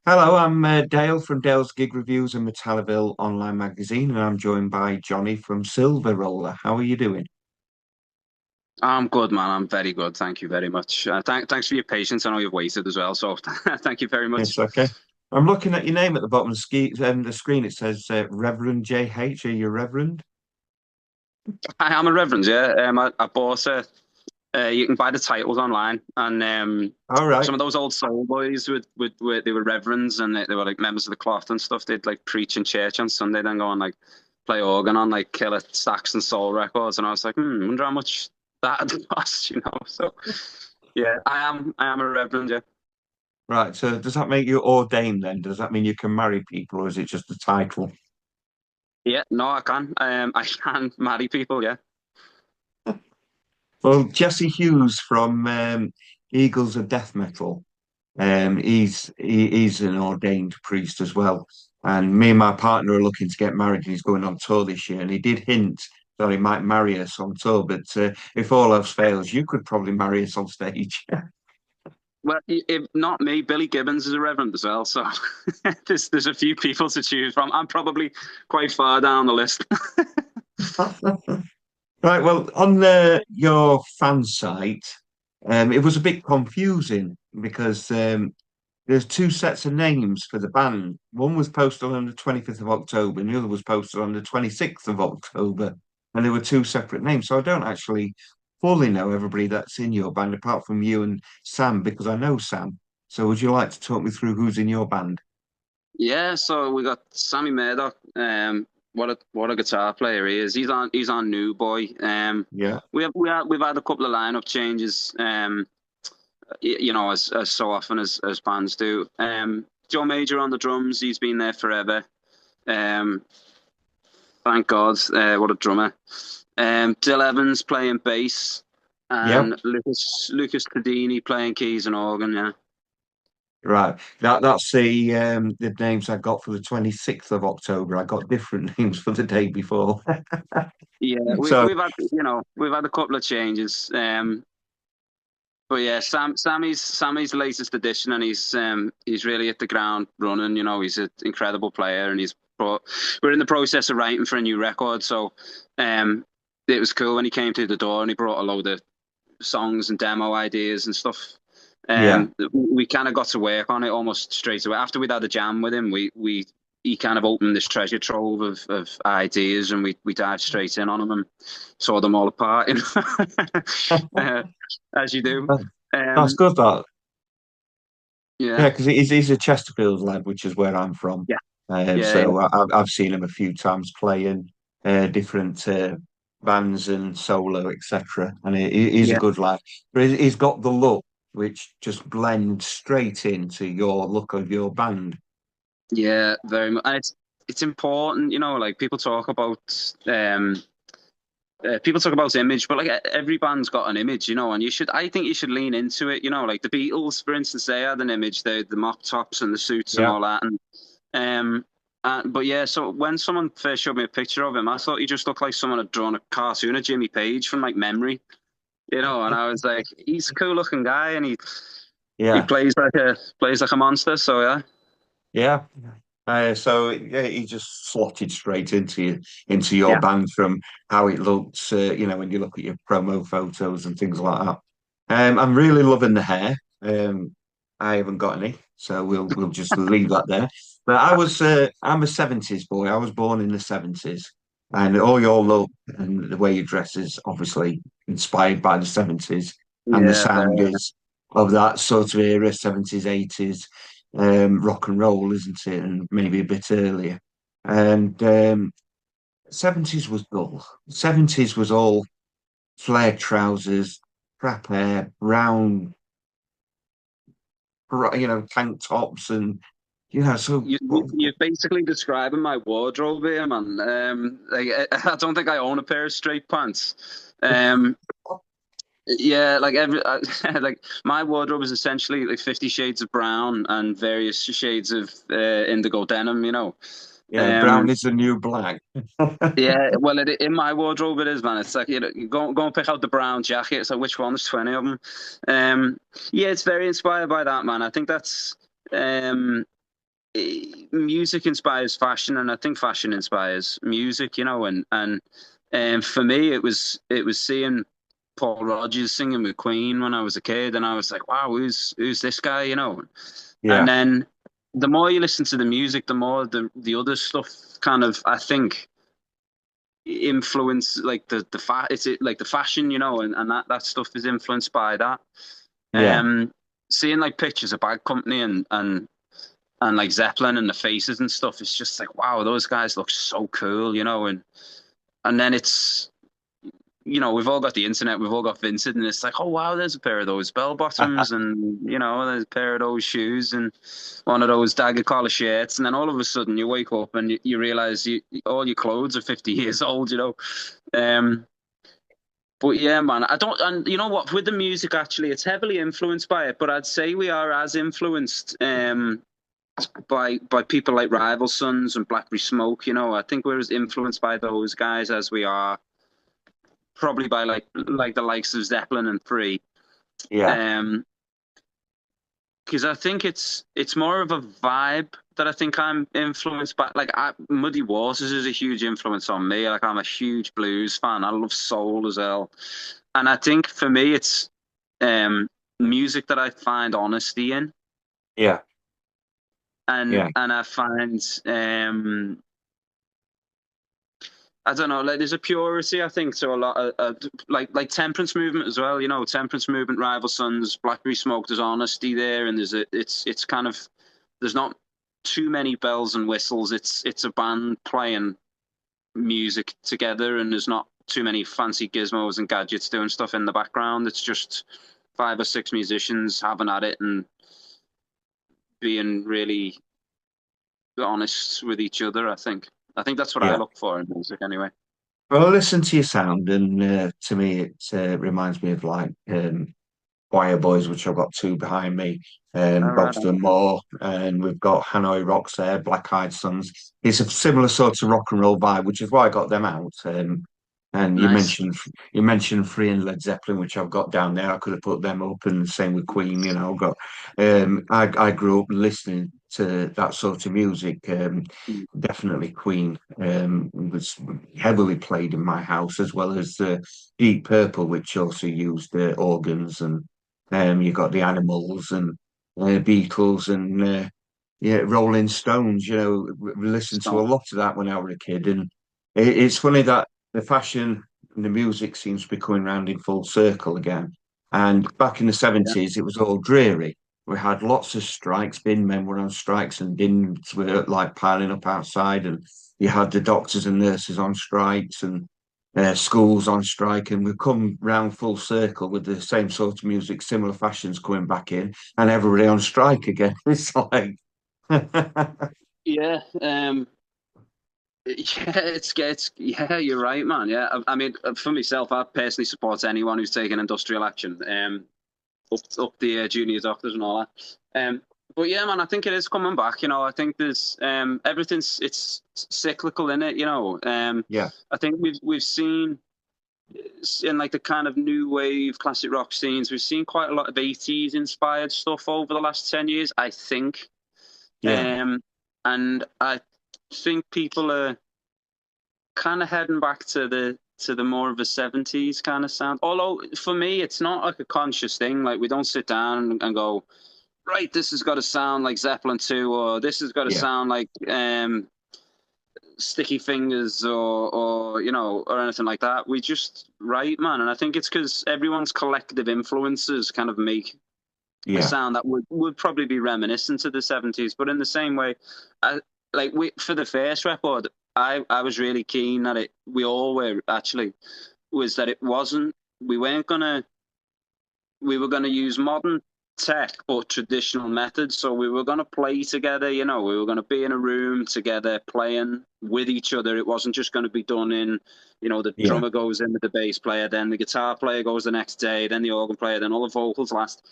Hello, I'm Dale from Dale's Gig Reviews and Metallaville online magazine, and I'm joined by Jonnie from Silveroller. How are you doing? I'm good, man. I'm very good. Thank you very much. Thanks for your patience. I know you've waited as well, so thank you very It's much. okay. I'm looking at your name at the bottom of the screen. It says Reverend JH. Are you Reverend? I am a reverend, yeah. I bought a. You can buy the titles online, and All right. some of those old soul boys they were reverends, and they were like members of the cloth and stuff. They'd like preach in church on Sunday, then go and like play organ on like Killer Saxon Soul records, and I was like, wonder how much that cost, you know? So yeah, I am a reverend, yeah. Right. So does that make you ordained then? Does that mean you can marry people, or is it just a title? Yeah, no, I can. I can marry people, yeah. Well, Jesse Hughes from Eagles of Death Metal. He's an ordained priest as well. And me and my partner are looking to get married, and he's going on tour this year. And he did hint that he might marry us on tour, but if all else fails, you could probably marry us on stage. Well, if not me, Billy Gibbons is a reverend as well. So there's a few people to choose from. I'm probably quite far down the list. Right. Well, on your fan site, it was a bit confusing because there's two sets of names for the band. One was posted on the 25th of October, and the other was posted on the 26th of October. And there were two separate names. So I don't actually fully know everybody that's in your band, apart from you and Sam, because I know Sam. So would you like to talk me through who's in your band? Yeah, so we got Sammy Murdoch. What a guitar player he is. He's on New Boy. Yeah. We've had a couple of lineup changes. As so often as bands do. Joe Major on the drums. He's been there forever. Um, thank God. What a drummer. Dill Evans playing bass, Yeah. and Lucas Tadini playing keys and organ. Yeah, Right. That's the names I got for the 26th of October. I got different names for the day before. yeah. We So we've had we've had a couple of changes. But yeah, Sammy's latest addition, and he's really hit the ground running. You know, he's an incredible player, and we're in the process of writing for a new record. So um, it was cool when he came through the door and he brought a load of songs and demo ideas and stuff. yeah. We kind of got to work on it almost straight away. After we'd had a jam with him, we he kind of opened this treasure trove of ideas, and we dived straight in on them and saw them all apart, you know, uh, as you do. That's Um, good, that. yeah, Yeah, because he's a Chesterfield lad, which is where I'm from. yeah, yeah, yeah, So I've seen him a few times playing different bands and solo, etc. And he's a yeah, good lad. But he's got the look which just blends straight into your look of your band. yeah, very much. And it's important, you know, like people talk about image, but like every band's got an image, you know, and I think you should lean into it, you know, like the Beatles, for instance, they had an image, the mop tops and the suits and Yeah. all that, and um, but yeah, so when someone first showed me a picture of him, I thought he just looked like someone had drawn a cartoon of Jimmy Page from like memory, you know, and I was like, he's a cool looking guy, and he Yeah. plays like a monster, so yeah, Yeah. So yeah, he just slotted straight into your yeah, band from how it looks, when you look at your promo photos and things like that. I'm really loving the hair. I haven't got any, so we'll just leave that there. But I'm a '70s boy. I was born in the '70s, and all your look and the way you dress is obviously inspired by the '70s, and the yeah, sound very, is of that sort of era, '70s, '80s rock and roll, isn't it? And maybe a bit earlier. And 70s was dull. 70s was all flared trousers, crap hair, brown, tank tops, and So you're basically describing my wardrobe here, man. Like, I don't think I own a pair of straight pants. Yeah, like like my wardrobe is essentially like 50 shades of brown and various shades of indigo denim, you know. yeah, brown Um, is the new black. yeah, well, in my wardrobe it is, man. It's like you go and pick out the brown jacket. It's like which one? There's 20 of them. Yeah, it's very inspired by that, man. I think that's. music inspires fashion, and I think fashion inspires music. And for me, it was seeing Paul Rodgers singing with Queen when I was a kid, and I was like, wow, who's this guy? And Yeah, then the more you listen to the music, the more the other stuff kind of, I think, influence, like like the fashion, and that stuff is influenced by that. yeah, Um, Seeing like pictures of Bad Company and like Zeppelin and the faces and stuff, it's just like, wow, those guys look so cool, and then it's, we've all got the internet, we've all got Vincent, and it's like, oh wow, there's a pair of those bell bottoms, and there's a pair of those shoes, and one of those dagger collar shirts, and then all of a sudden you wake up and you realize all your clothes are 50 years old. Um, but yeah, man, I don't, and you know what? With the music, actually, it's heavily influenced by it, but I'd say we are as influenced by people like Rival Sons and Blackberry Smoke. I think we're as influenced by those guys as we are probably by like the likes of Zeppelin and Free. yeah, Um, because I think it's more of a vibe that I think I'm influenced by. Like Muddy Waters is a huge influence on me. Like I'm a huge blues fan. I love soul as well, and I think for me it's um, music that I find honesty in, yeah, and yeah, and I find I don't know, like there's a purity, I think, to a lot of like temperance movement as well. Temperance movement, Rival Sons, Blackberry Smoke. There's honesty there, and it's kind of, there's not too many bells and whistles. It's a band playing music together, and there's not too many fancy gizmos and gadgets doing stuff in the background. It's just five or six musicians having at it and being really honest with each other. I think that's what I yeah. look for in music, anyway. Well, I listen to your sound, and to me, it reminds me of like Choir Boys, which I've got two behind me, All right. Bobston Moore, and we've got Hanoi Rocks there, Black Eyed Sons. It's a similar sort of rock and roll vibe, which is why I got them out. And Nice. you mentioned Free and Led Zeppelin, which I've got down there. I could have put them up, and same with Queen. I've got. I grew up listening to that sort of music. Definitely Queen was heavily played in my house, as well as Deep Purple, which also used organs, and you got the Animals and Beatles and yeah, Rolling Stones. We listened to a So, lot of that when I was a kid, and it's funny that the fashion and the music seems to be coming round in full circle again. And back in the yeah. 70s, it was all dreary. We had lots of strikes. Bin men were on strikes, and bins were like piling up outside, and you had the doctors and nurses on strikes, and schools on strike, and we've come round full circle with the same sort of music, similar fashions coming back in, and everybody on strike again. It's like, Yeah. Yeah, yeah, you're right, man. Yeah. I mean, for myself, I personally support anyone who's taking industrial action, up the junior doctors and all that. But yeah, man, I think it is coming back. I think there's everything's, it's cyclical in it. yeah, I think we've seen in like the kind of new wave classic rock scenes, we've seen quite a lot of 80s inspired stuff over the last 10 years, I think. yeah, Um, and I think people are kind of heading back to the more of a 70s kind of sound. Although for me, it's not like a conscious thing. Like we don't sit down and go, right, this has got to sound like Zeppelin 2, or this has got to yeah, sound like Sticky Fingers, or anything like that. We just write, man. And I think it's because everyone's collective influences kind of make a yeah, sound that would probably be reminiscent of the 70s. But in the same way, I, like for the first record, I was really keen that we all were actually, was that it wasn't, we weren't gonna, we were gonna use modern tech but traditional methods. So we were gonna play together, we were gonna be in a room together playing with each other. It wasn't just gonna be done in, the yeah, drummer goes in with the bass player, then the guitar player goes the next day, then the organ player, then all the vocals last.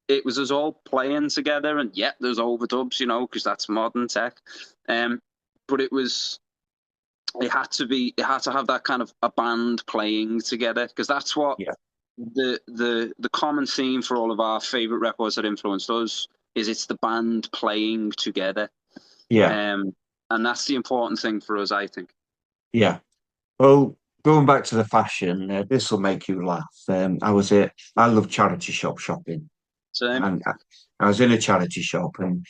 It was us all playing together, and yeah, there's overdubs, because that's modern tech. Um, but it had to have that kind of a band playing together, because that's what yeah, the common theme for all of our favorite records that influenced us is, it's the band playing together. Yeah, Um, and that's the important thing for us, I think. yeah. Well, going back to the fashion, this will make you laugh. I love charity shop shopping, So and I was in a charity shop, and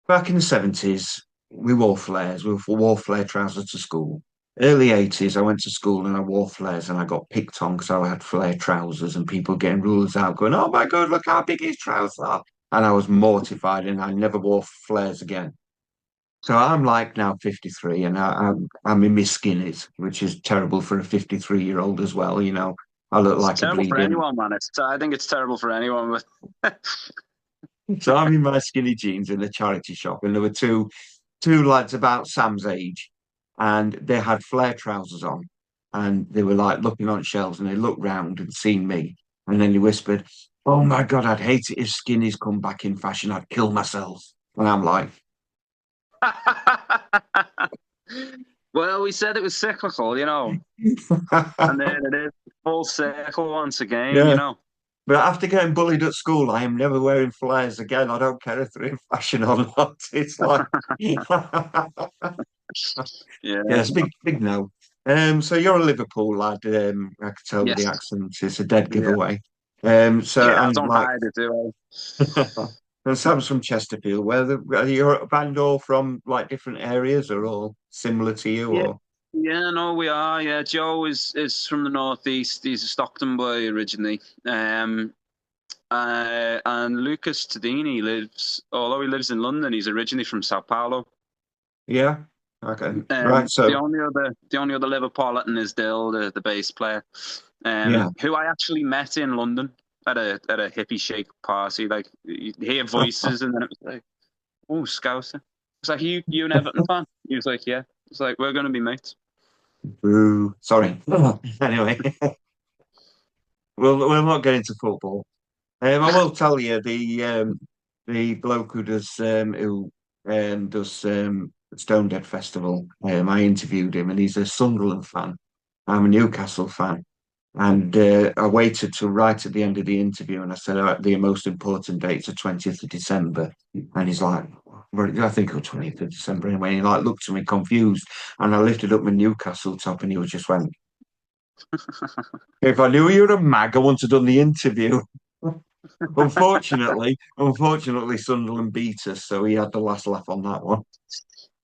back in the 70s, we wore flares. We wore flare trousers to school. Early 80s, I went to school and I wore flares and I got picked on because I had flare trousers and people getting rulers out going, oh my God, look how big his trousers are. And I was mortified and I never wore flares again. So I'm like now 53 and I'm in my skinnies, which is terrible for a 53-year-old as well. I look it's like a terrible for bleeding. anyone, man. I think it's terrible for anyone. But So I'm in my skinny jeans in the charity shop and there were two lads about Sam's age, and they had flare trousers on, and they were like looking on shelves, and they looked round and seen me, and then they whispered, "Oh my God, I'd hate it if skinnies come back in fashion. I'd kill myself." And I'm like, well, we said it was cyclical, and then it is full circle once again, yeah. you know. But after getting bullied at school, I am never wearing flares again. I don't care if they're in fashion or not. It's like, yeah, Yeah. it's big no. So you're a Liverpool lad. I can tell with the Yes. accent. It's a dead Yeah. giveaway. So Yeah. I and don't like hide it, do and Sam's from Chesterfield. Are you a band all from like different areas or all similar to you I? or Yeah, no, we are. Yeah, Joe is from the northeast. He's a Stockton boy originally. And Lucas Tadini although he lives in London, he's originally from Sao Paulo. yeah? Okay. Right. The So only other Liverpolitan is Dill, the bass player, yeah. who I actually met in London at a hippie shake party. Like you hear voices, and then it was like, "Oh, Scouser." It's like you an Everton fan? He was like, "Yeah." It's like we're gonna be mates. Boo. Sorry. Anyway, we'll not get into football. I will tell you the bloke who does Stone Dead Festival. I interviewed him, and he's a Sunderland fan. I'm a Newcastle fan, and I waited till right at the end of the interview, and I said the most important date's the 20th of December, and he's like, well, I think it was 20th of December anyway. And he like looked at me confused, and I lifted up my Newcastle top, and he was just went, "If I knew you were a mag, I wouldn't have done the interview." Unfortunately, Sunderland beat us, so he had the last laugh on that one.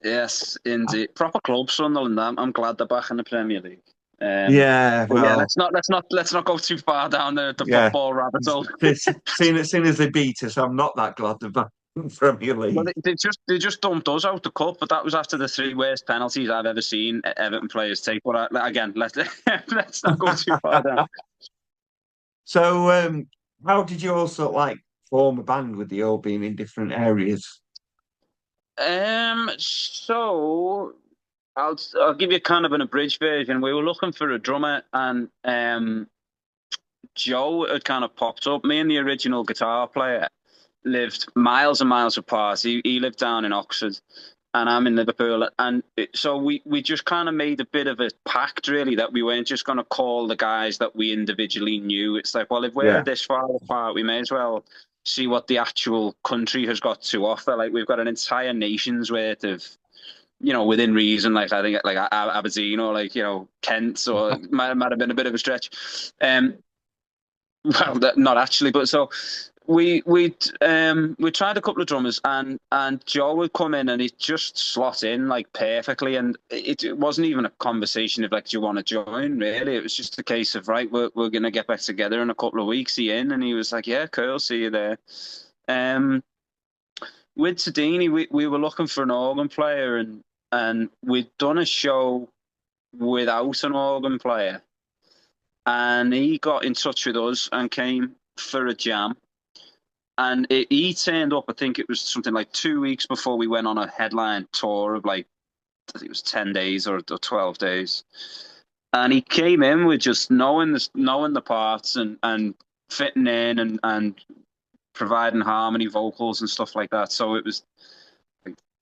Yes, indeed. Proper club, Sunderland. I'm glad they're back in the Premier League. Yeah, But yeah, well, let's not go too far down the yeah. football rabbit hole. Seeing as they beat us, I'm not that glad they're back in the Premier Well, League. they just dumped us out the cup, but that was after the three worst penalties I've ever seen Everton players take. But again, let's not go too far down. So, how did you also like form a band with the all being in different areas? So I'll give you kind of an abridged version. We were looking for a drummer, and Joe had kind of popped up. Me and the original guitar player lived miles and miles apart. He lived down in Oxford, and I'm in Liverpool. And so we just kind of made a bit of a pact, really, that we weren't just going to call the guys that we individually knew. It's like, well, if we're Yeah, this far apart, we may as well see what the actual country has got to offer. Like we've got an entire nation's worth of, within reason. Like I think like Aberdeen or like Kent or might have been a bit of a stretch. Um, well, not actually, but so we tried a couple of drummers, and Joe would come in and he'd just slot in like perfectly, and it wasn't even a conversation of like, do you want to join? Really, it was just a case of, right, we're gonna get back together in a couple of weeks. He in, and he was like, yeah, cool, see you there. Um, with Tadini, we were looking for an organ player, and we'd done a show without an organ player, and he got in touch with us and came for a jam. And he turned up, I think it was something like 2 weeks before we went on a headline tour of like, I think it was 10 days or 12 days. And he came in with just knowing the parts and fitting in and providing harmony vocals and stuff like that. So it was,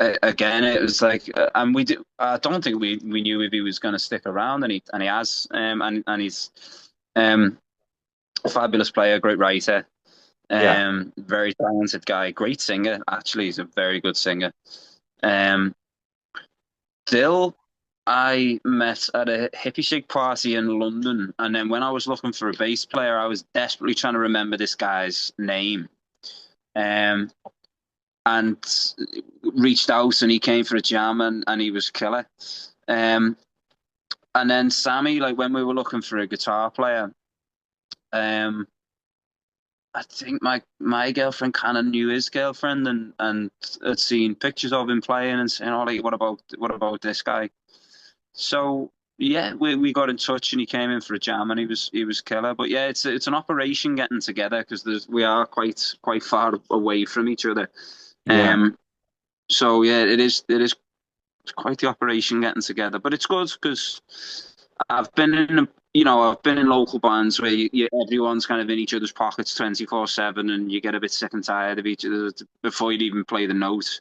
again, it was like, and I don't think we knew if he was going to stick around, and he has, and he's um, a fabulous player, great writer. yeah, Very talented guy, great singer. Actually, he's a very good singer. Um, Dill, I met at a hippie shake party in London, and then when I was looking for a bass player, I was desperately trying to remember this guy's name. Um, and reached out, and he came for a jam, and he was killer. Um, and then Sammy, like when we were looking for a guitar player, um, I think my girlfriend kind of knew his girlfriend, and had seen pictures of him playing and saying, "Oh, like what about this guy?" So yeah, we got in touch, and he came in for a jam, and he was killer. But yeah, it's an operation getting together because we are quite far away from each other. Yeah, Um, so yeah, it is quite the operation getting together, but it's good because I've been in local bands where everyone's kind of in each other's pockets 24/7, and you get a bit sick and tired of each other before you'd even play the note.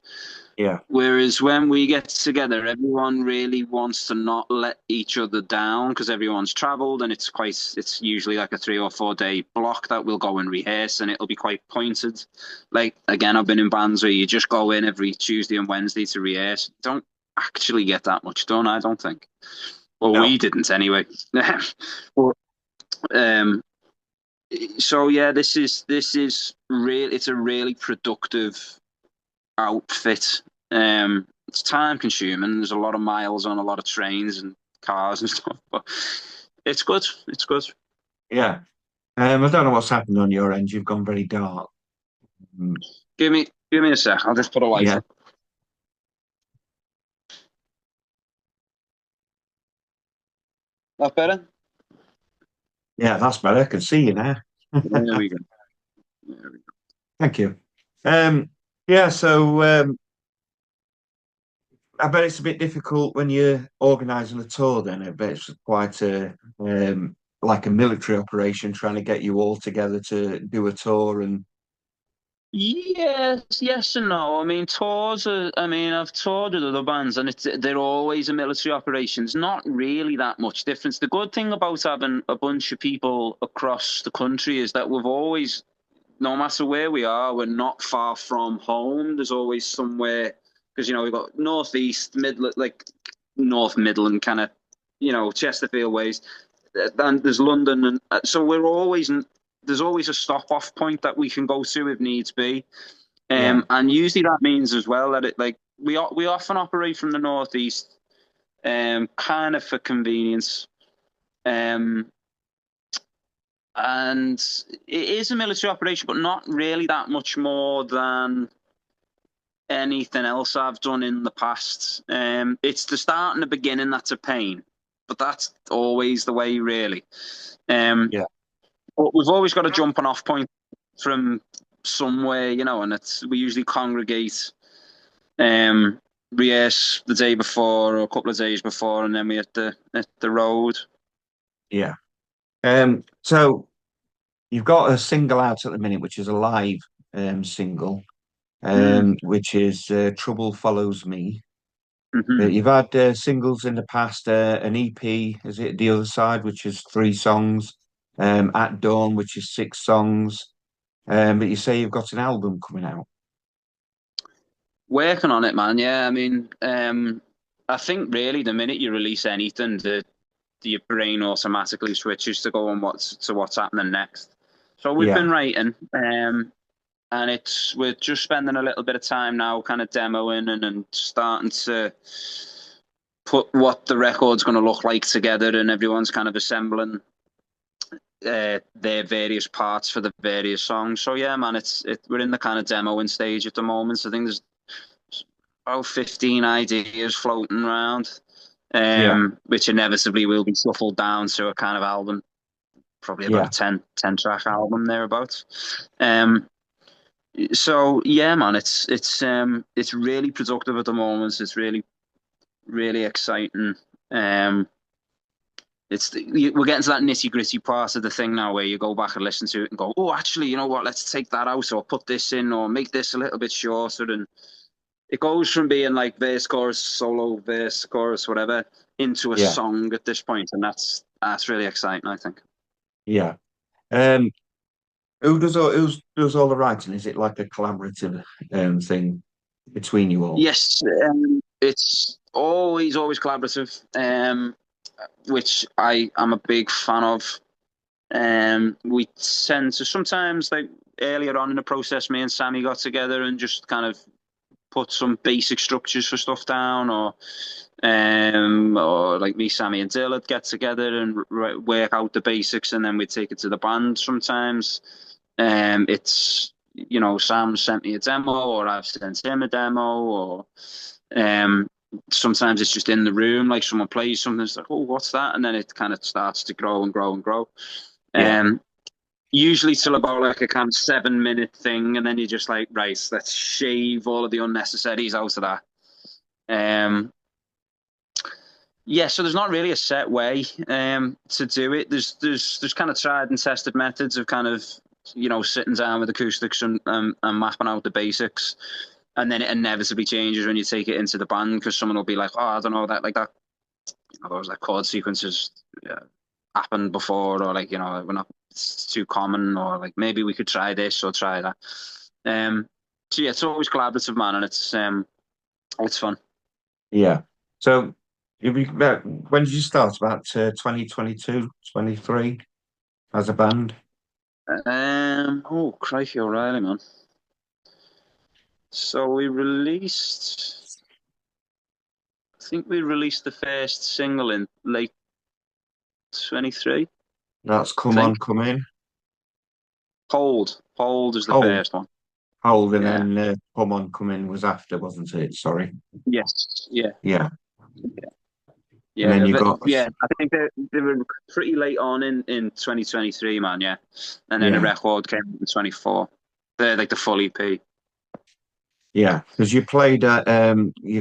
yeah, Whereas when we get together, everyone really wants to not let each other down because everyone's travelled, and it's usually like a 3 or 4 day block that we'll go and rehearse, and it'll be quite pointed. Like again, I've been in bands where you just go in every Tuesday and Wednesday to rehearse. Don't actually get that much done, I don't think. Well, no, we didn't anyway. But, um, so yeah, this is real. It's a really productive outfit. It's time consuming. There's a lot of miles on a lot of trains and cars and stuff, but it's good. It's good. yeah. I don't know what's happened on your end. You've gone very dark. Mm, Give me a sec. I'll just put a light yeah, on. That better? yeah, that's better. I can see you now. There we go. There we go. Thank you. Um, yeah, so I bet it's a bit difficult when you're organising a tour. Then I bet it's quite a like a military operation trying to get you all together to do a tour. And Yes, yes and no. I mean, tours are, I mean, I've toured with other bands, and they're always a military operations. Not really that much difference. The good thing about having a bunch of people across the country is that we've always, no matter where we are, we're not far from home. There's always somewhere because we've got northeast, Midland, like North Midland, kind of, Chesterfield ways, and there's London, and so there's always a stop off point that we can go to if needs be. yeah, And usually that means as well that we often operate from the northeast, kind of for convenience. Um, and it is a military operation, but not really that much more than anything else I've done in the past. It's the start and the beginning that's a pain, but that's always the way, really. Um, yeah, but we've always got a jumping off point from somewhere, and we usually congregate, um, rehearse the day before or a couple of days before, and then we hit the road. yeah. So you've got a single out at the minute, which is a live single, Mm. which is "Trouble Follows Me." Hmm. You've had singles in the past, an EP, is it the other side, which is 3 songs, At Dawn, which is 6 songs. But you say you've got an album coming out. Working on it, man. Yeah, I mean, I think really the minute you release anything, your brain automatically switches to go on what's happening next. So we've Yeah, been writing, and we're just spending a little bit of time now, kind of demoing and starting to put what the record's going to look like together, and everyone's kind of assembling their various parts for the various songs. So yeah, man, we're in the kind of demoing stage at the moment. So I think there's about 15 ideas floating around, yeah, which inevitably will be shuffled down to a kind of album, probably about a yeah, 10 track album thereabouts. So yeah, man, it's really productive at the moment. It's really really exciting. Um, we're getting to that nitty gritty part of the thing now where you go back and listen to it and go, oh, actually, you know what? Let's take that out or put this in or make this a little bit shorter. And it goes from being like verse, chorus, solo, verse, chorus, whatever, into a yeah, song at this point, and that's really exciting, I think. yeah. Who does all the writing? Is it like a collaborative thing? between you all? Yes, it's always collaborative, which I am a big fan of. We tend to sometimes, like earlier on in the process, me and Sammy got together and just kind of put some basic structures for stuff down, or like me, Sammy, and Dill would get together and work out the basics, and then we'd take it to the band. Sometimes, it's Sam sent me a demo, or I've sent him a demo, or um, sometimes it's just in the room, like someone plays something, it's like, oh, what's that? And then it kind of starts to grow and grow and grow. Yeah, Um, Usually till about like a kind of 7 minute thing, and then you're just like, right, let's shave all of the unnecessaries out of that. Um, yeah, so there's not really a set way to do it. There's kind of tried and tested methods of kind of sitting down with acoustics and mapping out the basics, and then it inevitably changes when you take it into the band because someone will be like, oh, I don't know that like that those like chord sequences happened before, or like we're not it's too common, or like maybe we could try this or try that. Um, so yeah, it's always collaborative, man, and it's fun. yeah. So, when did you start? About 2022, 23 as a band? Oh, crikey, O'Reilly, man. So I think we released the first single in late 23, That's I Come On, think. Come In. Hold is the Hold, first one. Hold, and Yeah. then Come On, Come In was after, wasn't it? Sorry. Yes. Yeah. Yeah. And then Yeah. you got, Yeah. I think they were pretty late on in 2023, man. Yeah. And then the yeah, record came in 24. They're like the full EP. yeah. Because you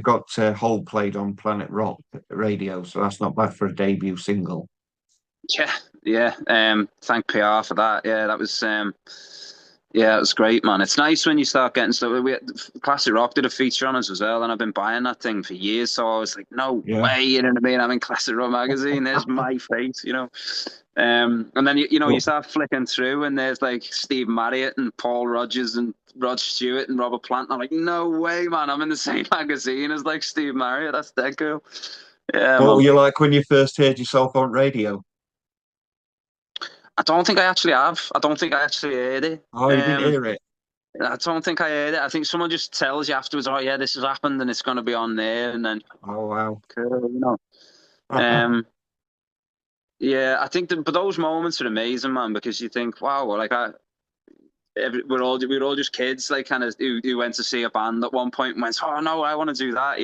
got Hold played on Planet Rock radio, so that's not bad for a debut single. Yeah. Yeah. Thank PR for that. Yeah. Yeah, it was great, man. It's nice when you start getting stuff. Classic Rock did a feature on us as well, and I've been buying that thing for years. So I was like, no Yeah. way, you know what I mean? I'm in Classic Rock magazine. There's my face. And then you Well, start flicking through, and there's like Steve Marriott and Paul Rogers and Rod Stewart and Robert Plant. And I'm like, no way, man! I'm in the same magazine as like Steve Marriott. That's dead cool. Yeah, what were man. you like when you first heard yourself on radio? I don't think I actually have. I don't think I actually heard it. Oh, you didn't hear it? I don't think I heard it. I think someone just tells you afterwards, "Oh yeah, this has happened, and it's going to be on there," and then Oh, wow. cool, Um, yeah, I think but those moments are amazing, man, because you think, wow, well, like we're all just kids, like kind of who went to see a band at one point and went, "Oh no, I want to do that,"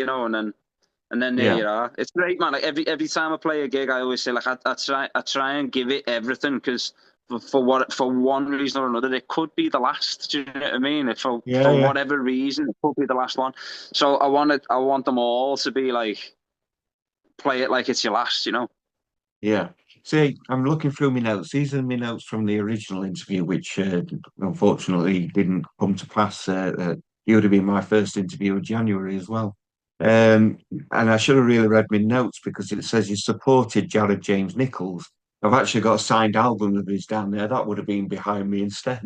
and then there Yeah, you are. It's great, man. Like every time I play a gig, I always say like I try and give it everything because for one reason or another, it could be the last. Do you know what I mean? If yeah, for yeah, whatever reason, it could be the last one. So I want them all to be like play it like it's your last. yeah. See, I'm looking through my notes. These are my notes from the original interview, which unfortunately didn't come to pass. You would have been my first interview of January as well. Um, and I should have really read my notes because it says you supported Jared James Nichols. I've actually got a signed album of his down there. That would have been behind me instead.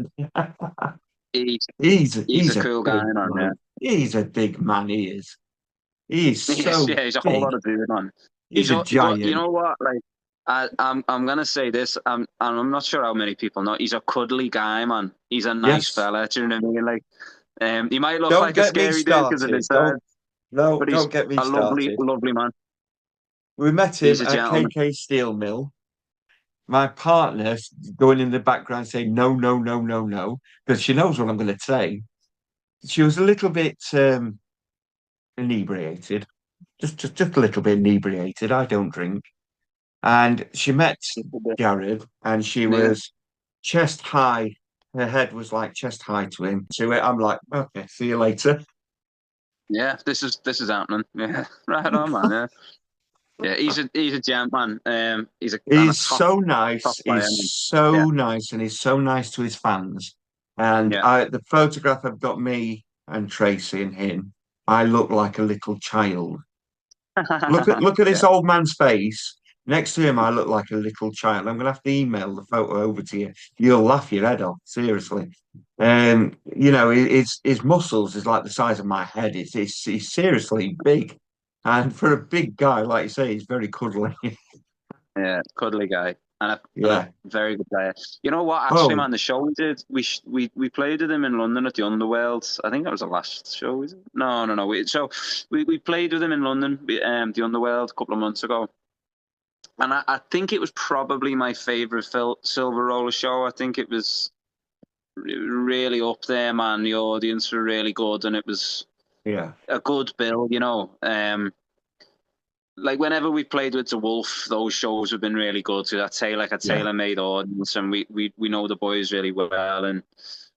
He's he's He's a a cool guy, big man. Yeah, man. He's a big man. He is. He's yes, so yeah, he's a whole big. lot of dude, man. He's a But you giant. know what? Like, I'm gonna say this. And I'm not sure how many people know. He's a cuddly guy, man. He's a nice Yes. fella. Do you know what I mean? Like, he might look Don't like a get me scary dude because of started. his size, but he's Don't get me a lovely, started. lovely man. We met He's him a at gentleman. KK Steel Mill. My partner going in the background saying no, no, no, no, no, because she knows what I'm going to say. She was a little bit inebriated, just a little bit inebriated. I don't drink, and she met Jared, and she Yeah, was chest high. Her head was like chest high to him. To it, I'm like, okay, see you later. yeah. This is happening. Yeah, right on, man. Yeah, yeah. He's a gent, man. He's a He's top so nice. top player, He's man. Yeah, so nice, and he's so nice to his fans. And yeah. the photograph I've got me and Tracy and him, I look like a little child. Look at this Yeah, old man's face. Next to him, I look like a little child. I'm gonna have to email the photo over to you. You'll laugh your head off, seriously. His muscles is like the size of my head. He's seriously big, and for a big guy, like you say, he's very cuddly. Yeah, cuddly guy and a Yeah. very good player. You know what? Actually, Oh, man, the show we did, we played with him in London at the Underworld. I think that was the last show. Is it? No, no, no. We played with him in London, the Underworld, a couple of months ago, and I think it was probably my favorite Silveroller show. I think it was really up there, man. The audience were really good, and it was yeah, a good bill. Like whenever we played with the Wolf, those shows have been really good. So that's like a yeah, tailor-made audience, and we know the boys really well, and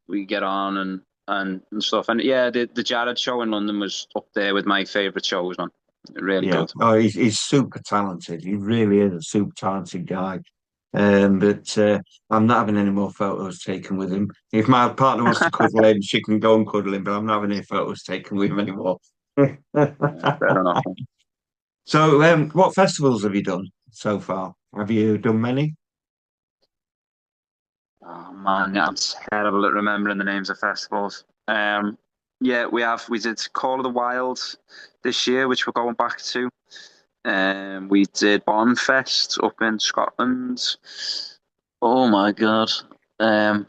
we get on and stuff. And yeah, the Jared show in London was up there with my favorite shows, man. Really yeah. good. Oh, he's super talented. He really is a super talented guy. But I'm not having any more photos taken with him. If my partner wants to cuddle him, she can go and cuddle him, but I'm not having any photos taken with him anymore. Yeah, fair enough. So, what festivals have you done so far? Have you done many? Oh man, yeah, I'm terrible at remembering the names of festivals. Yeah, we did Call of the Wild this year, which we're going back to. We did Bonfest up in Scotland. Oh my God. Um,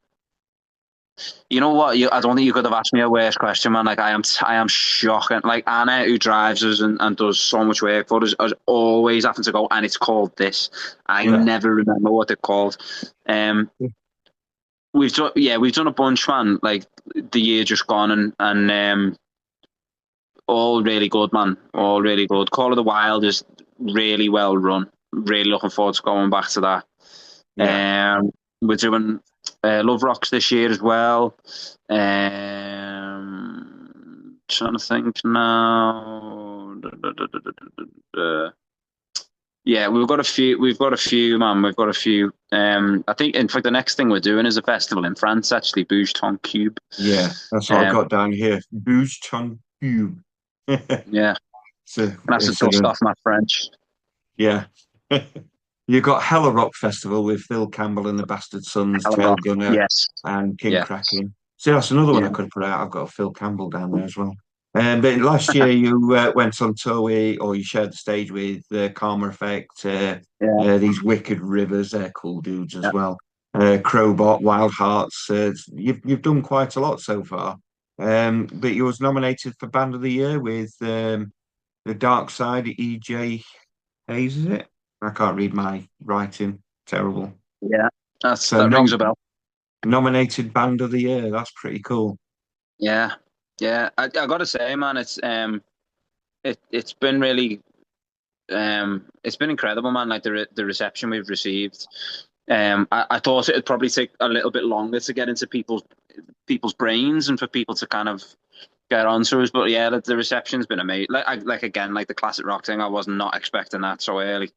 you know what? I don't think you could have asked me a worse question, man. Like I am shocking. Like Anna, who drives us and does so much work for us, is always having to go, and it's called this. I Yeah, never remember what they're called. Um, we've done a bunch, man. Like the year just gone, and all really good, man. All really good. Call of the Wild is really well run. Really looking forward to going back to that. yeah. We're doing Love Rocks this year as well. Trying to think now. Yeah, we've got a few. We've got a few, man. We've got a few. I think, in fact, the next thing we're doing is a festival in France, actually, Bouge Ton Cube. Yeah, that's what I Um, got down here. Booze Chun Cube. yeah, gonna have to It's dust a off my French. yeah. You got Hella Rock Festival with Phil Campbell and the Bastard Sons, Hell Tail rock. Gunner, Yes. and King Yeah. Kraken. See, that's another one I Yeah. could have put out. I've got a Phil Campbell down there as well. But last year you went on tour with, or you shared the stage with Karma Effect, Yeah. these Wicked Rivers. They're cool dudes as Yeah. well. Crowbot, Wild Hearts. You've done quite a lot so far. But you was nominated for Band of the Year with the Dark Side, EJ Hayes, is it? I can't read my writing. Terrible. Yeah. So That rings a bell. nominated Band of the Year. That's pretty cool. Yeah. Yeah. I gotta say, man, it's been really it's been incredible, man. Like the reception we've received. I thought it'd probably take a little bit longer to get into people's brains and for people to kind of get onto us. But yeah, the reception's been amazing. Like again, like the classic rock thing, I was not expecting that so early.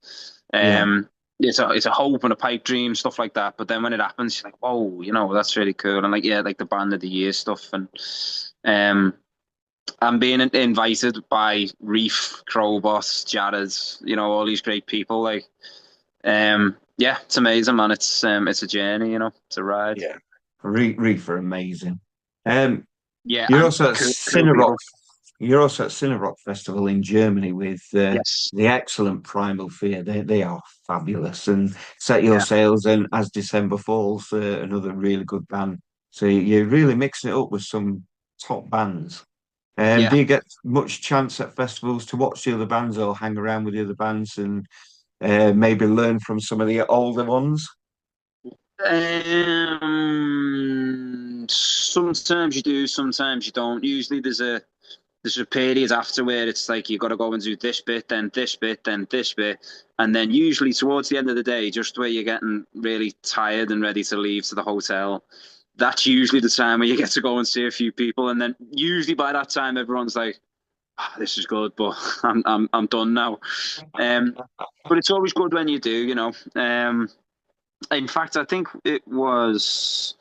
Yeah, Um, it's a hope and a pipe dream, stuff like that. But then when it happens, you're like, whoa, that's really cool. And like, yeah, like the band of the year stuff, and um, I'm being invited by Reef, Crowboss, Jared, all these great people. Like, yeah, it's amazing, man. It's a journey, it's a ride. yeah. Reef are amazing. Um, Yeah, you're and also at cool Cinerock. people. You're also at Cinerock Festival in Germany with Yes. the excellent Primal Fear. They are fabulous. And Set Your Yeah. Sails and As December Falls, another really good band. So you're really mixing it up with some top bands. Yeah. Do you get much chance at festivals to watch the other bands or hang around with the other bands and maybe learn from some of the older ones? Sometimes you do, sometimes you don't. Usually there's a period after where it's like you got to go and do this bit, then this bit, then this bit, and then usually towards the end of the day, just where you're getting really tired and ready to leave to the hotel, that's usually the time where you get to go and see a few people, and then usually by that time everyone's like, "This is good, but I'm done now." Um, but it's always good when you do, In fact, I think it was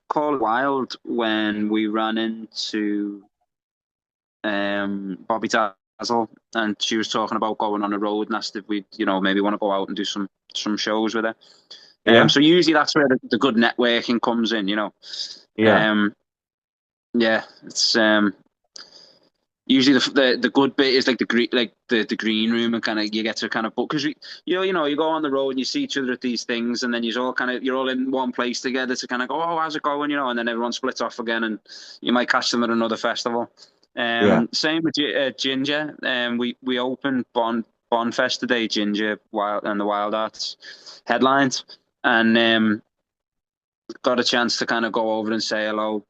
called Wild when we ran into Bobby Tal Basil, and she was talking about going on the road and asked if we, maybe want to go out and do some shows with her. Yeah, So usually that's where the good networking comes in, yeah, Um, yeah, it's usually the good bit is like the green room, and kind of you get to kind of book because you go on the road and you see each other at these things, and then you're all in one place together to kind of go, oh, how's it going, and then everyone splits off again, and you might catch them at another festival. yeah, Same with Ginger. We opened Bonfest today, Ginger Wild and the Wild Arts headlines, and got a chance to kind of go over and say hello.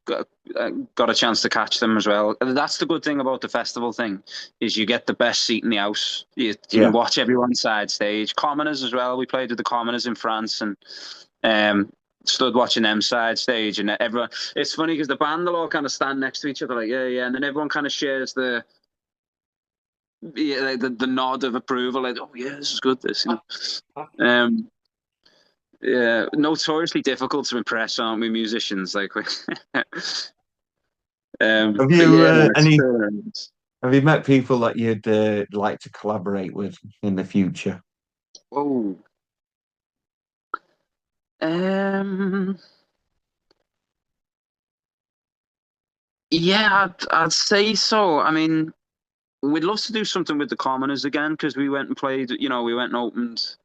Got a chance to catch them as well. And that's the good thing about the festival thing is you get the best seat in the house. You can yeah. watch everyone side stage. Commoners as well. We played with the Commoners in France and um, stood watching them side stage. And everyone, it's funny because the band will all kind of stand next to each other like, yeah, yeah. And then everyone kind of shares the nod of approval, like, oh yeah, this is good. Um, yeah, notoriously difficult to impress, aren't we, musicians? Like, Have but you yeah, no, it's any? Have you met people that you'd like to collaborate with in the future? oh, um, yeah, I'd say so. I mean, we'd love to do something with the Commoners again because we went and played. We went and opened.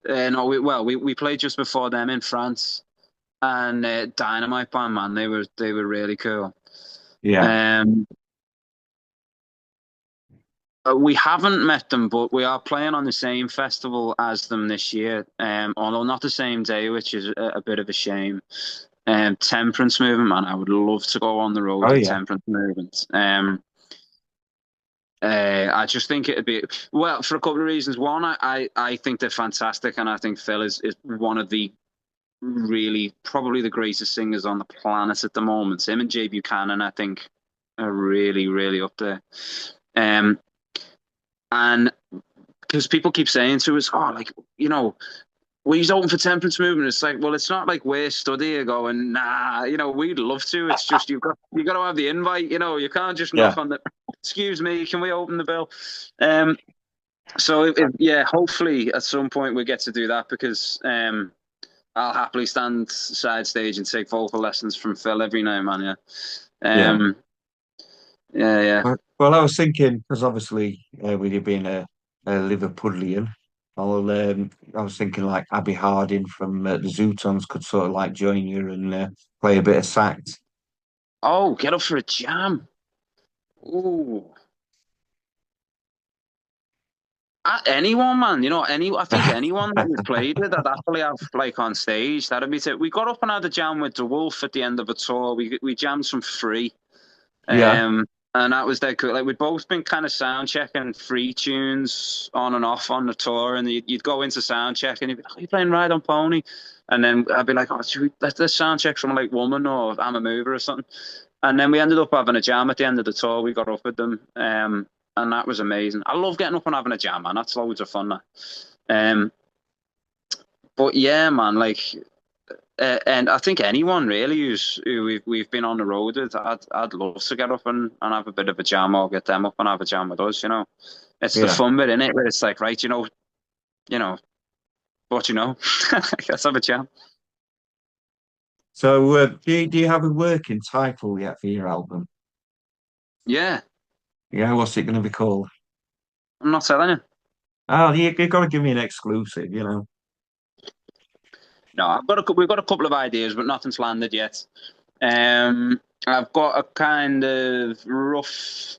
No, we played just before them in France, and Dynamite Band, man, they were really cool. Yeah, Um, we haven't met them, but we are playing on the same festival as them this year. Although not the same day, which is a bit of a shame. Temperance Movement, man, I would love to go on the road oh with yeah, Temperance Movement. I just think it'd be well for a couple of reasons. One, I think they're fantastic, and I think Phil is one of the really probably the greatest singers on the planet at the moment. Him and Jay Buchanan, I think, are really, really up there. Um, and because people keep saying to us, oh, like, well, he's open for Temperance Movement. It's like, well, it's not like we're studying here going, nah, we'd love to. It's just you got to have the invite. You can't just yeah, knock on the. Excuse me, can we open the bill? Um, so yeah, hopefully at some point we get to do that because I'll happily stand side stage and take vocal lessons from Phil every night, man. Yeah. yeah. Um, yeah, yeah. Well, I was thinking because obviously with you being a Liverpudlian, I was thinking like Abby Harding from the Zootons could sort of like join you and play a bit of sax. Oh, get up for a jam. Ooh. Anyone, man, I think anyone that we've played with that actually have like on stage, that'd be it. We got up and had a jam with the Wolf at the end of a tour. We jammed some free, Yeah, and that was dead cool. Like we'd both been kind of sound checking free tunes on and off on the tour, and you'd go into sound check and you'd be like, "Are you playing Ride on Pony?" And then I'd be like, "Oh, let's sound check something like Woman or I'm a Mover or something." And then we ended up having a jam at the end of the tour. We got up with them, and that was amazing. I love getting up and having a jam, man. That's loads of fun. That. Um, but yeah, man, like, and I think anyone really who we've been on the road with, I'd love to get up and have a bit of a jam or get them up and have a jam with us. It's the yeah. fun bit in it where it's like, right, you know, what let's have a jam. So do you have a working title yet for your album? Yeah, Yeah, what's it going to be called? I'm not telling you. Oh, you got to give me an exclusive, you know. No, we've got a couple of ideas, but nothing's landed yet. I've got a kind of rough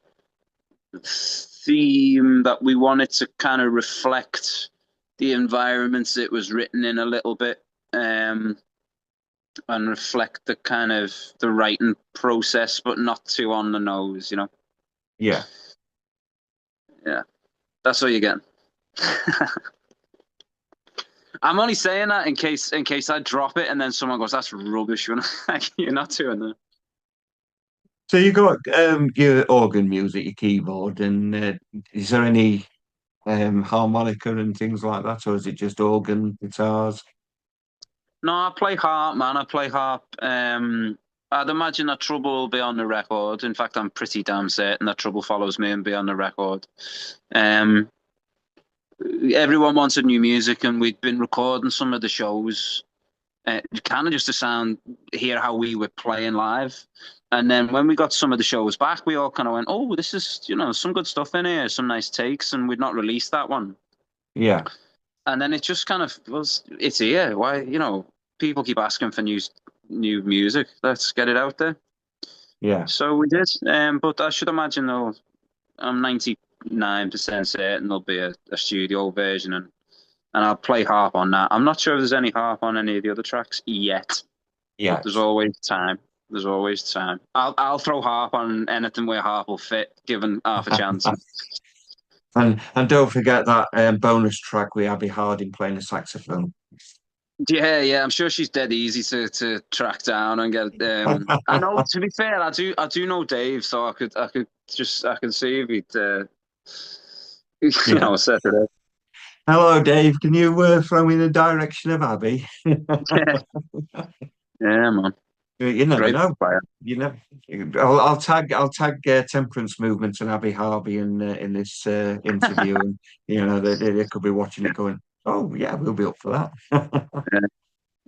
theme that we wanted to kind of reflect the environments it was written in a little bit, and reflect the kind of the writing process, but not too on the nose. Yeah. Yeah, that's what you get. I'm only saying that in case I drop it and then someone goes, "That's rubbish." You're not doing that. So you got your organ music, your keyboard, and is there any harmonica and things like that, or is it just organ, guitars? No, I play harp, man. I play harp. I'd imagine that Trouble will be on the record. In fact, I'm pretty damn certain that Trouble Follows Me and be on the record. Um, Everyone wanted new music, and we'd been recording some of the shows, kind of just to hear how we were playing live. And then when we got some of the shows back, we all kind of went, "Oh, this is some good stuff in here, some nice takes," and we'd not released that one. Yeah, And then it just kind of was, it's here. Why, people keep asking for new music. Let's get it out there. yeah, So we did. But I should imagine though, I'm 99% certain there'll be a studio version, and I'll play harp on that. I'm not sure if there's any harp on any of the other tracks yet, but yeah. there's always time. There's always time. I'll throw harp on anything where harp will fit, given half a chance. And don't forget that bonus track with Abby Harding playing the saxophone. Yeah, yeah, I'm sure she's dead easy to track down and get. I know. To be fair, I do know Dave, so I could see if he'd Yeah. set it up. Hello, Dave. Can you throw me in the direction of Abby? Yeah, man, You never great know. player. You know, I'll tag Temperance Movement and Abby Harvey in this interview, and they could be watching it going, "Oh yeah, we'll be up for that." Yeah,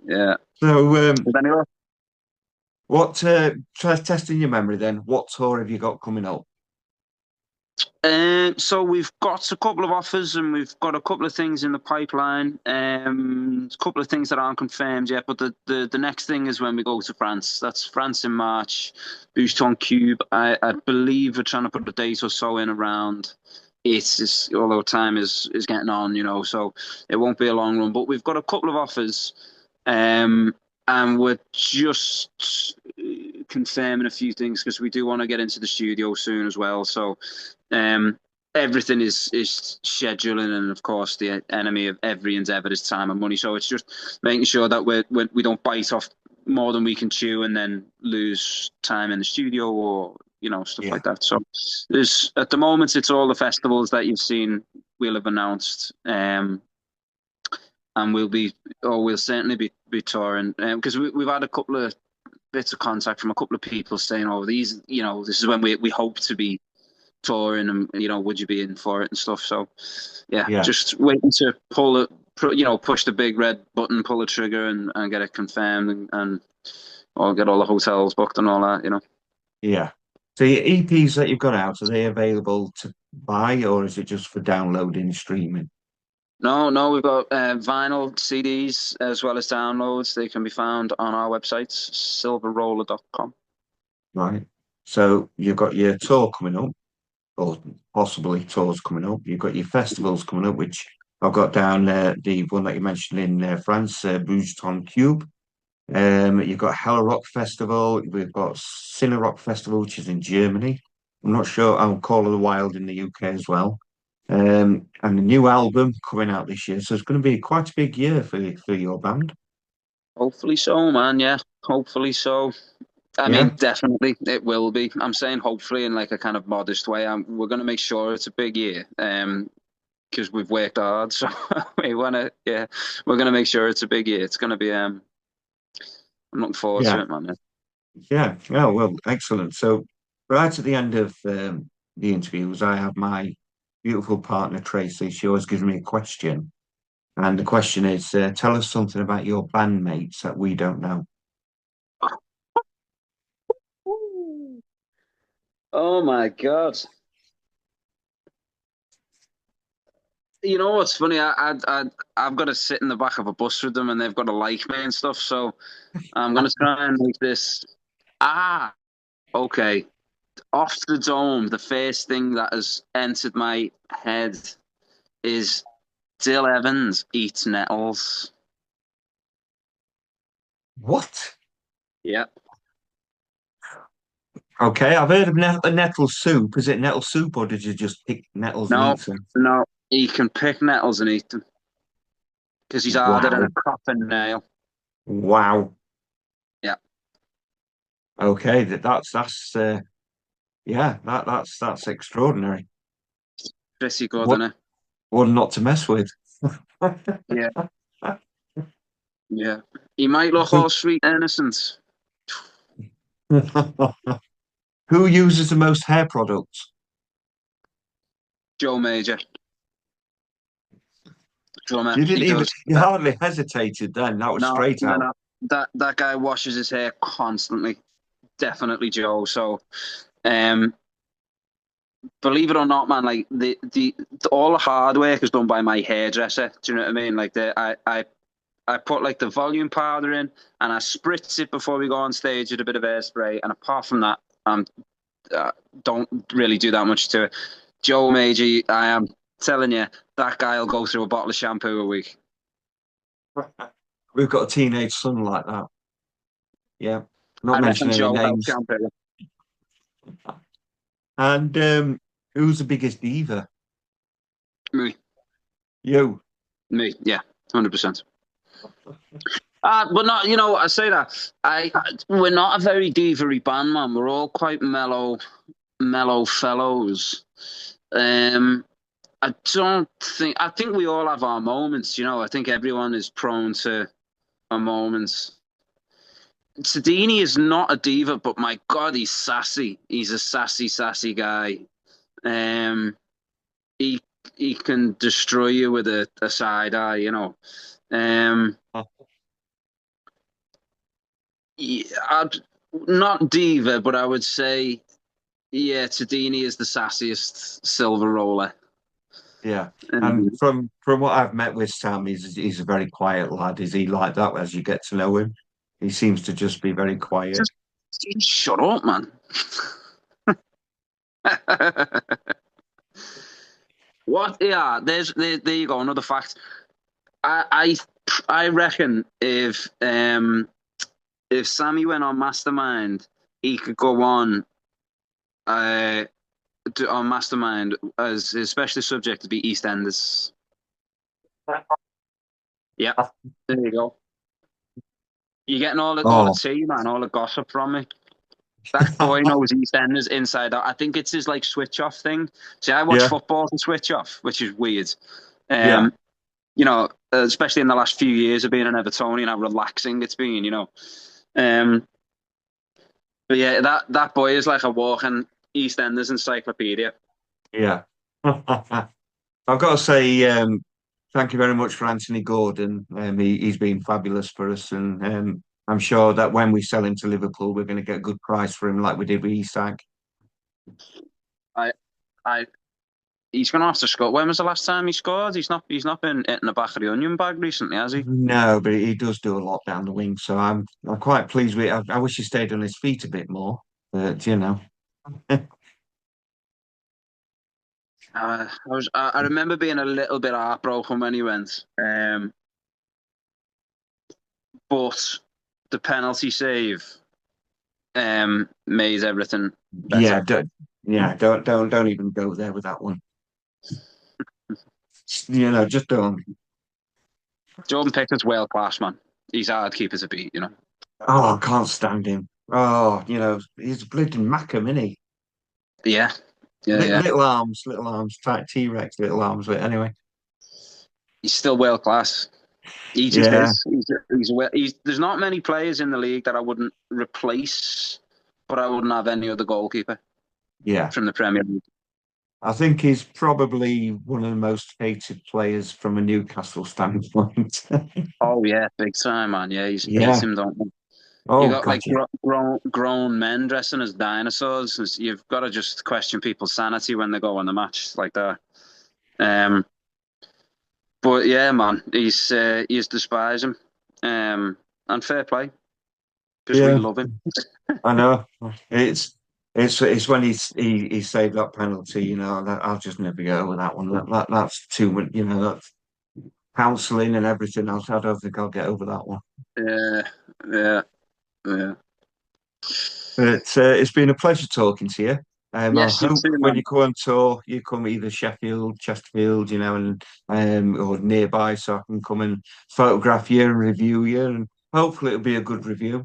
yeah. So, But anyway, what try testing your memory then? What tour have you got coming up? so we've got a couple of offers and we've got a couple of things in the pipeline. A couple of things that aren't confirmed yet, but the next thing is when we go to France. That's France in March. Boucheton Cube. I believe we're trying to put a date or so in around it. Although time is getting on, so it won't be a long run. But we've got a couple of offers, and we're just confirming a few things because we do want to get into the studio soon as well. So um, everything is scheduling, and of course, the enemy of every endeavor is time and money. So it's just making sure that we don't bite off more than we can chew, and then lose time in the studio or stuff Yeah, like that. So there's at the moment it's all the festivals that you've seen we'll have announced, and we'll certainly be touring because we've had a couple of bits of contact from a couple of people saying, "Oh, this is when we hope to be touring, and would you be in for it and stuff?" So, yeah, yeah, just waiting to push the big red button, pull the trigger, and get it confirmed, and or get all the hotels booked and all that. yeah. So your EPs that you've got out, are they available to buy, or is it just for downloading and streaming? No, no, we've got vinyl CDs as well as downloads. They can be found on our website, silveroller.com. Right. So you've got your tour coming up, or possibly tours coming up. You've got your festivals coming up, which I've got down the one that you mentioned in France, Bougeton Cube. You've got Hella Rock Festival. We've got Cine Rock Festival, which is in Germany. I'm not sure. I'm Call of the Wild in the UK as well. And a new album coming out this year. So it's going to be quite a big year for your band. Hopefully so, man. Yeah, hopefully so. I mean, Yeah, definitely it will be. I'm saying hopefully in like a kind of modest way. We're going to make sure it's a big year, because we've worked hard. So yeah, we're going to make sure it's a big year. It's going to be. I'm looking forward yeah, to it, man. yeah. Oh, well, excellent. So right at the end of the interviews, I have my beautiful partner Tracy. She always gives me a question. And the question is, tell us something about your bandmates that we don't know. Oh my God. You know what's funny? I've got to sit in the back of a bus with them, and they've got to like me and stuff. So I'm gonna try and make this. Ah, okay. Off the dome, the first thing that has entered my head is Dill Evans eats nettles. What? Yeah. Okay, I've heard of nettle soup. Is it nettle soup, or did you just pick nettles and No, eat them? no. He can pick nettles and eat them because he's harder than Wow, a coffin nail. wow. Yeah. Okay, that's yeah, that's extraordinary. Pretty good, What isn't it? one not to mess with. Yeah. Yeah. He might look So, all sweet and innocent. Who uses the most hair products? Joe Major, drummer, You he didn't even, does you that. hardly hesitated then. That was No, straight no, out. no. That guy washes his hair constantly. Definitely Joe. So, um, believe it or not, man, like all the hard work is done by my hairdresser. Do you know what I mean? Like I put like the volume powder in and I spritz it before we go on stage with a bit of hairspray. And apart from that, I'm uh, don't really do that much to it. Joe Major, I am telling you, that guy will go through a bottle of shampoo a week. We've got a teenage son like that. Yeah, not I reckon mentioning any Joe helps names. shampoo. And who's the biggest diva? Me, You. yeah, 100%. But not, I say that we're not a very diva-y band, man. We're all quite mellow fellows. Um, I think we all have our moments. I think everyone is prone to a moment. Sadini is not a diva, but my God, he's sassy. He's a sassy guy. Um, he he can destroy you with a side eye. Um, yeah, not diva, but I would say, yeah, Tadini is the sassiest Silveroller. Yeah. And Um, from what I've met with Sam, he's a very quiet lad. Is he like that as you get to know him? He seems to just be very quiet. just, just shut up, man. What? Yeah, there you go. Another fact. I I reckon if Sammy went on Mastermind, he could go uh on Mastermind as his specialist subject to be EastEnders. Yeah, there you go. You're getting all the Oh, tea, man, all the gossip from me. That boy knows EastEnders inside out. I think it's his like switch off thing. See, I watch yeah, football to switch off, which is weird. yeah, Um, especially in the last few years of being an Evertonian, how relaxing it's been. Um, but yeah, that boy is like a walking EastEnders encyclopedia. yeah. I've got to say, thank you very much for Anthony Gordon. He's been fabulous for us, and I'm sure that when we sell him to Liverpool, we're going to get a good price for him, like we did with Isak. I, I, he's gonna have to score. When was the last time he scored? He's not been hitting the back of the onion bag recently, has he? No, but he does do a lot down the wing, so I'm quite pleased with it. I wish he stayed on his feet a bit more, but I remember being a little bit heartbroken when he went. But the penalty save made everything yeah, better. don't even go there with that one. Just don't. Jordan Pickford's world class, man. He's hard keeper to beat. Oh, I can't stand him. Oh, he's a bleeding Mackham, isn't he? Yeah, yeah, yeah. Little arms, tight T-Rex, little arms. But anyway, He's still world class. He just yeah, is. There's not many players in the league that I wouldn't replace, but I wouldn't have any other goalkeeper yeah. from the Premier League. I think he's probably one of the most hated players from a Newcastle standpoint. Oh yeah, big time, man. Yeah, he's hate Yeah. him, don't you? You Oh got God, like yeah. grown men dressing as dinosaurs. You've got to just question people's sanity when they go on the match like that. Um, but yeah, man, he's despise him. And fair play because we Yeah, love him. I know. It's when he saved that penalty. I'll just never get over that one. That's too much. That's counselling and everything else. I don't think I'll get over that one. Yeah, yeah, yeah. But it's been a pleasure talking to you. I Yes, you hope too, when you man. come on tour, you come either Sheffield, Chesterfield, and or nearby, so I can come and photograph you and review you, and hopefully it'll be a good review.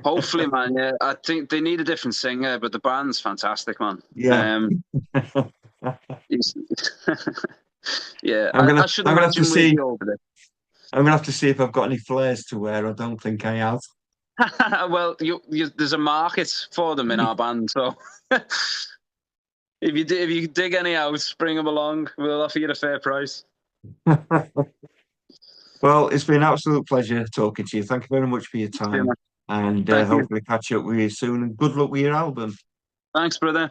Hopefully, man. Yeah, I think they need a different singer, but the band's fantastic, man. Yeah, Um, he's, yeah, I'm gonna I should I'm gonna have to imagine we'll see. be over there. I'm gonna have to see if I've got any flares to wear. I don't think I have. Well, there's a market for them in our band, so if you dig any out, bring them along. We'll offer you a fair price. Well, it's been an absolute pleasure talking to you. Thank you very much for your Yeah, time, man. and Thank you. hopefully catch up with you soon. And good luck with your album. Thanks, brother.